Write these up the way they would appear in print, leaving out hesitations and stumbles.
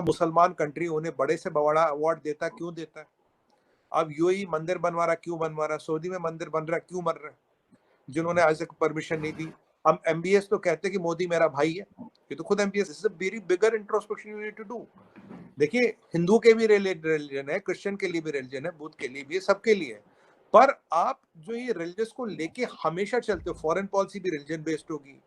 मुसलमान कंट्री उन्हें बड़े से बड़ा अवार्ड देता क्यों देता है? अब यूएई मंदिर बनवा रहा क्यों बनवा रहा? सऊदी में मंदिर बन रहा क्यों बन रहा है? जिन्होंने आज तक परमिशन नहीं दी। हम एमबीएस तो कहते हैं कि मोदी मेरा भाई है, ये तो खुद एमबीएस is a very bigger introspection you need to do. देखिए, हिंदू के भी रिलीजन है, क्रिश्चियन के लिए भी रिलीजन है, बुद्ध के लिए भी है, सबके लिए है। पर आप जो ये रिलीजियस को लेके हमेशा चलते हो, फॉरेन पॉलिसी भी रिलीजन बेस्ड होगी।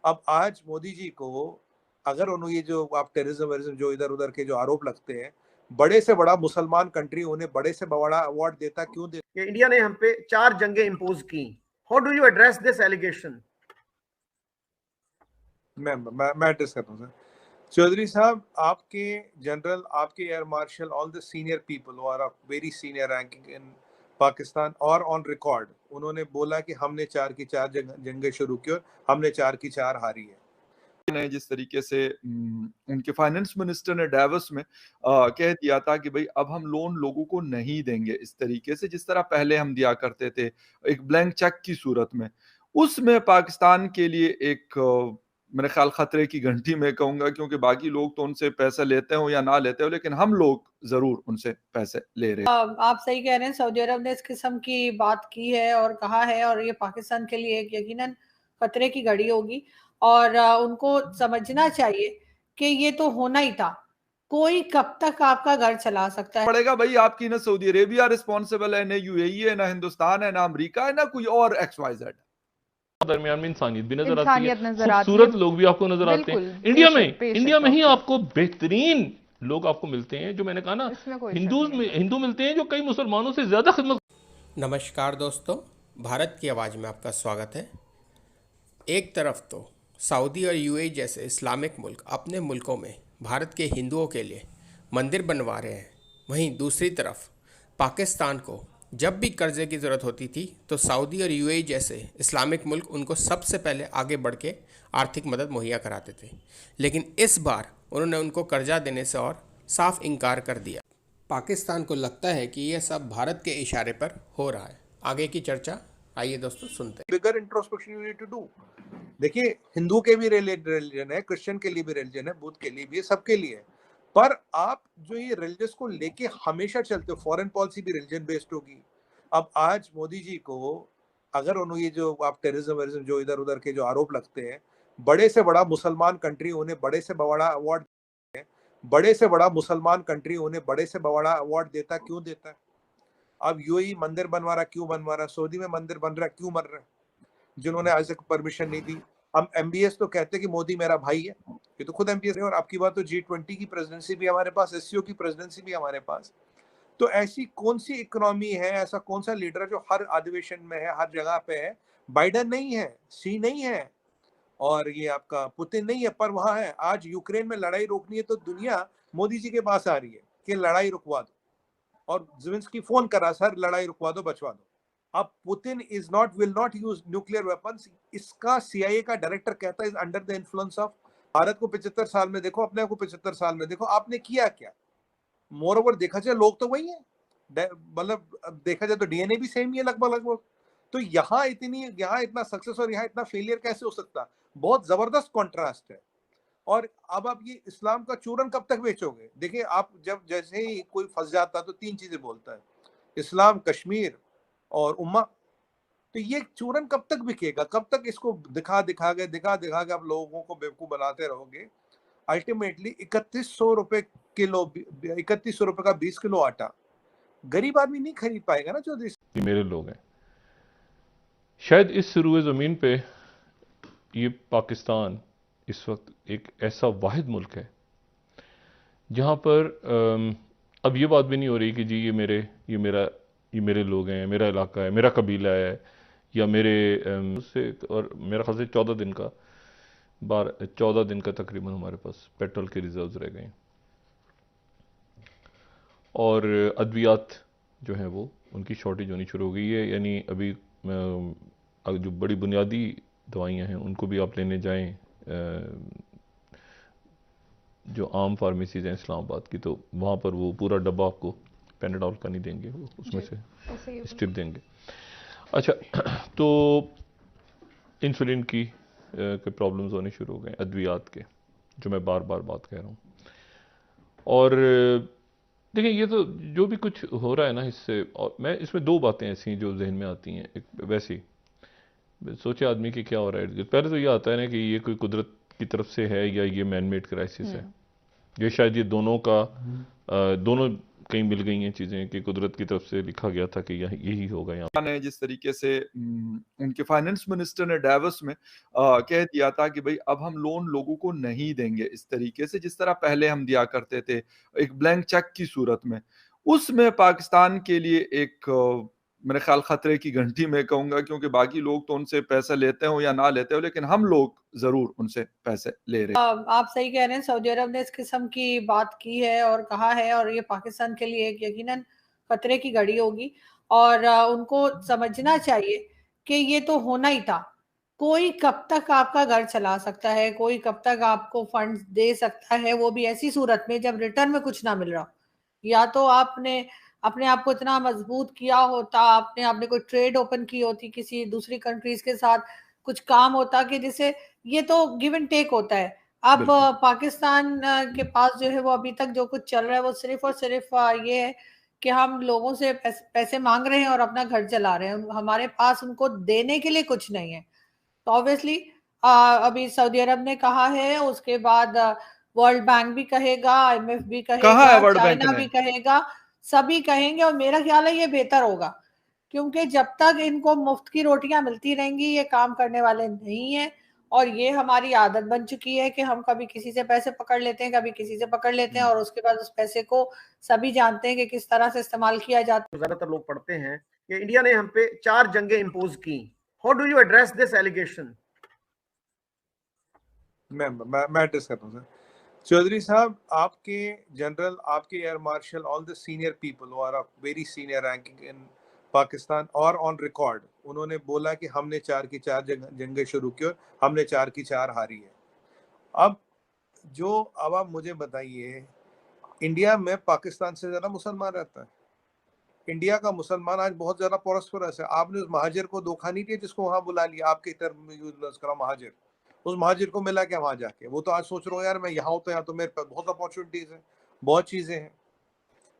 अब आज मोदी जी को अगर उन्होंने ये जो आप टेररिज्म जो इधर उधर के जो आरोप लगते हैं, बड़े से बड़ा मुसलमान कंट्री उन्हें बड़े से बड़ा अवार्ड देता क्यों देता? इंडिया ने हम पे 4 जंगें इंपोज की। How do you address this allegation? मैं एड्रेस करता हूँ सर। चौधरी साहब, आपके जनरल, आपके air marshal, all the senior people who are very senior ranking in Pakistan और ऑन रिकॉर्ड, उन्होंने बोला कि हमने 4 की 4 जंगें शुरू की और हमने 4 की 4 हारी है। ने जिस तरीके से उनके फाइनेंस मिनिस्टर ने डावोस में कह दिया था कि भाई अब हम लोन लोगों को नहीं देंगे इस तरीके से जिस तरह पहले हम दिया करते थे, एक ब्लैंक चेक की सूरत में। उसमें पाकिस्तान के लिए एक मेरे ख्याल खतरे की घंटी में कहूंगा, क्योंकि बाकी लोग तो उनसे पैसा लेते हो या ना लेते हो, लेकिन हम लोग जरूर उनसे पैसे ले रहे हैं। आप सही कह रहे हैं, सऊदी अरब ने इस किस्म की बात की है और कहा है, और ये पाकिस्तान के लिए एक यकीनन खतरे की घड़ी होगी। और उनको समझना चाहिए कि ये तो होना ही था। कोई कब तक आपका घर चला सकता है? पड़ेगा भाई, आपकी ना सऊदी अरेबिया रिस्पॉन्सिबल है, ना यूएई है, ना हिंदुस्तान है, ना अमेरिका है, ना कोई और XYZ। दरमियान में इंसानियत भी नजर आती है, खूबसूरत लोग भी आपको नजर आते हैं। इंडिया में ही आपको बेहतरीन लोग आपको मिलते हैं, जो मैंने कहा ना, हिंदू मिलते हैं जो कई मुसलमानों से ज्यादा खिदमत। नमस्कार दोस्तों, भारत की आवाज़ में आपका स्वागत है। एक तरफ तो सऊदी और यूएई जैसे इस्लामिक मुल्क अपने मुल्कों में भारत के हिंदुओं के लिए मंदिर बनवा रहे हैं, वहीं दूसरी तरफ पाकिस्तान को जब भी कर्जे की ज़रूरत होती थी तो सऊदी और यूएई जैसे इस्लामिक मुल्क उनको सबसे पहले आगे बढ़ के आर्थिक मदद मुहैया कराते थे। लेकिन इस बार उन्होंने उनको कर्जा देने से और साफ इनकार कर दिया। पाकिस्तान को लगता है कि यह सब भारत के इशारे पर हो रहा है। आगे की चर्चा आइए दोस्तों सुनते हैं। Bigger introspection you need to do. देखिए, हिंदू के भी रिलीजन है, क्रिश्चियन के लिए भी रिलीजन है, बुद्ध के लिए भी है, सबके लिए है। पर आप जो ये रिलीजियस को लेके हमेशा चलते हो, फॉरेन पॉलिसी भी रिलीजन बेस्ड होगी। अब आज मोदी जी को अगर उन्होंने ये जो आप टेररिज्म जो इधर उधर के जो आरोप लगते हैं, बड़े से बड़ा मुसलमान कंट्री उन्हें बड़े से बड़ा अवार्ड, बड़े से बड़ा मुसलमान कंट्री उन्हें बड़े से बड़ा अवार्ड देता क्यों देता है? अब यूएई मंदिर बनवा रहा क्यों बनवा रहा? सऊदी में मंदिर बन रहा क्यों बन रहा है? जिन्होंने आज तक परमिशन नहीं दी। हम एमबीएस तो कहते हैं कि मोदी मेरा भाई है, ये तो खुद एमबीएस है। और आपकी बात तो G20 की प्रेसिडेंसी भी हमारे पास, एससीओ की प्रेसिडेंसी भी हमारे पास। तो ऐसी कौन सी इकोनॉमी है, ऐसा कौन सा लीडर है जो हर अधिवेशन में है, हर जगह पे है? बाइडेन नहीं है, शी नहीं है, और ये आपका पुतिन नहीं है, पर वहां है। आज यूक्रेन में लड़ाई रोकनी है तो दुनिया मोदी जी के पास आ रही है कि लड़ाई रुकवा दो, और ज़ेलेंस्की फोन करा, सर लड़ाई रुकवा दो, बचवा दो। अब Putin will not use nuclear weapons, इसका सीआईए का डायरेक्टर कहता है is under the influence of. Bharat को 75 साल में देखो, अपने को 75 साल में देखो, आपने किया क्या? मोर ओवर देखा जाए लोग तो वही है, मतलब देखा जाए तो डीएनए भी सेम ही है लगभग लगभग। तो यहाँ इतना सक्सेस और यहाँ इतना फेलियर कैसे हो सकता? बहुत जबरदस्त कॉन्ट्रास्ट है। और अब आप ये इस्लाम का चूरन कब तक बेचोगे? देखिए, आप जब जैसे ही कोई फंस जाता है तो 3 चीजें बोलता है, इस्लाम, कश्मीर और उम्मा। तो ये चूरन कब तक बिकेगा? कब तक इसको दिखा दिखा के आप लोगों को बेवकूफ बनाते रहोगे? अल्टीमेटली 3100 रुपए किलो, 3100 रुपए का 20 किलो आटा गरीब आदमी नहीं खरीद पाएगा ना चौधरी। ये मेरे लोग हैं। शायद इस रुए ज़मीन पे ये पाकिस्तान इस वक्त एक ऐसा वाहिद मुल्क है जहाँ पर अब ये बात भी नहीं हो रही कि जी ये मेरे लोग हैं, मेरा इलाका है, मेरा कबीला है, या मेरे से। और मेरा ख्याल से 14 दिन का तकरीबन हमारे पास पेट्रोल के रिजर्व्स रह गए हैं, और अद्वियात जो हैं वो उनकी शॉर्टेज होनी शुरू हो गई है। यानी अभी जो बड़ी बुनियादी दवाइयाँ हैं उनको भी आप लेने जाएं, जो आम फार्मेसीज हैं इस्लामाबाद की, तो वहाँ पर वो पूरा डब्बा आपको पेनाडॉल का नहीं देंगे, वो उसमें से स्ट्रिप देंगे। अच्छा, तो इंसुलिन की के प्रॉब्लम्स होने शुरू हो गए, अद्वियात के, जो मैं बार बार बात कह रहा हूँ। और देखिए ये तो जो भी कुछ हो रहा है ना इससे, और मैं इसमें दो बातें ऐसी हैं जो जहन में आती हैं। एक वैसे ही सोचे आदमी कि क्या हो रहा है, पहले तो ये आता है ना कि ये कोई कुदरत की तरफ से है या ये मैन मेड क्राइसिस है। ये शायद ये दोनों का दोनों कहीं मिल गई हैं चीज़ें कि कुदरत की तरफ से लिखा गया था कि यही होगा यहाँ। ने जिस तरीके से उनके फाइनेंस मिनिस्टर ने डेवस में कह दिया था कि भाई अब हम लोन लोगों को नहीं देंगे इस तरीके से जिस तरह पहले हम दिया करते थे, एक ब्लैंक चेक की सूरत में। उसमें पाकिस्तान के लिए एक मेरे ख्याल खतरे की घंटी मैं कहूंगा, क्योंकि बाकी लोग तो उनसे पैसा लेते हो या ना लेते हो, लेकिन हम लोग जरूर उनसे पैसे ले रहे हैं। आप सही कह रहे हैं, सऊदी अरब ने इस किस्म की बात की है और कहा है, और ये पाकिस्तान के लिए एक यकीनन खतरे की घड़ी होगी। और उनको समझना चाहिए कि ये तो होना ही था। कोई कब तक आपका घर चला सकता है, कोई कब तक आपको फंड्स दे सकता है, वो भी ऐसी सूरत में जब रिटर्न में कुछ ना मिल रहा। या तो आपने अपने आप को इतना मजबूत किया होता, आपने कोई ट्रेड ओपन की होती किसी दूसरी कंट्रीज के साथ, कुछ काम होता कि जिसे, ये तो गिव एंड टेक होता है। अब पाकिस्तान के पास जो है वो अभी तक जो कुछ चल रहा है वो सिर्फ और सिर्फ ये है कि हम लोगों से पैसे मांग रहे हैं और अपना घर चला रहे हैं, हमारे पास उनको देने के लिए कुछ नहीं है। तो ऑब्वियसली अभी सऊदी अरब ने कहा है, उसके बाद वर्ल्ड बैंक भी कहेगा, IMF भी कहा कहेगा, है वर्ल्ड बैंक चाइना ने? भी कहेगा, सभी कहेंगे। और मेरा ख्याल है ये बेहतर होगा, क्योंकि जब तक इनको मुफ्त की रोटियां मिलती रहेंगी ये काम करने वाले नहीं है। और ये हमारी आदत बन चुकी है कि हम कभी किसी से पैसे पकड़ लेते हैं, कभी किसी से पकड़ लेते हैं, और उसके बाद उस पैसे को सभी जानते हैं कि किस तरह से इस्तेमाल किया जाता है। ज्यादातर लोग पढ़ते हैं कि इंडिया ने हम पे 4 जंगें इंपोज की। How do you address this allegation? मैं एड्रेस करता हूँ सर। चौधरी साहब, आपके जनरल, आपके air marshal, all the senior people who are very senior ranking in Pakistan और ऑन रिकॉर्ड, उन्होंने बोला कि हमने 4 की 4 जंगें शुरू की और हमने 4 की 4 हारी है। अब आप मुझे बताइए, इंडिया में पाकिस्तान से ज्यादा मुसलमान रहता है। इंडिया का मुसलमान आज बहुत ज्यादा प्रोस्परस है। आपने उस महाजिर को धोखा नहीं दिया जिसको वहां बुला लिया, आपके टर्म में यूज करा महाजिर। उस महाजिर को मिला क्या वहां जाके? वो तो आज सोच रहा हूँ यार मैं यहाँ होता, यहाँ तो मेरे पास बहुत अपॉर्चुनिटीज है, बहुत चीजें हैं।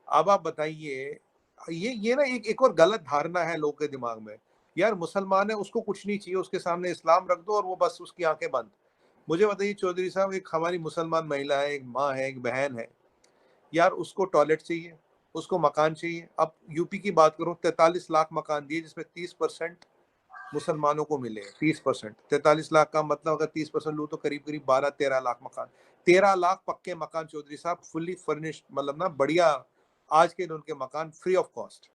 अब आप बताइए, ये ना एक और गलत धारणा है लोगों के दिमाग में, यार मुसलमान है उसको कुछ नहीं चाहिए, उसके सामने इस्लाम रख दो और वो बस उसकी आंखें बंद। मुझे बताइए चौधरी साहब, एक हमारी मुसलमान महिला है, एक माँ है, एक बहन है, यार उसको टॉयलेट चाहिए, उसको मकान चाहिए। अब यूपी की बात करूं, 43 लाख मकान दिए जिसमें 30% मुसलमानों को मिले। 30%, 43 लाख का मतलब अगर 30% लूँ तो करीब करीब 12-13 लाख मकान। 13 लाख पक्के मकान चौधरी साहब, फुल्ली फर्निश्ड, मतलब ना बढ़िया आज के दिन उनके मकान फ्री ऑफ कॉस्ट।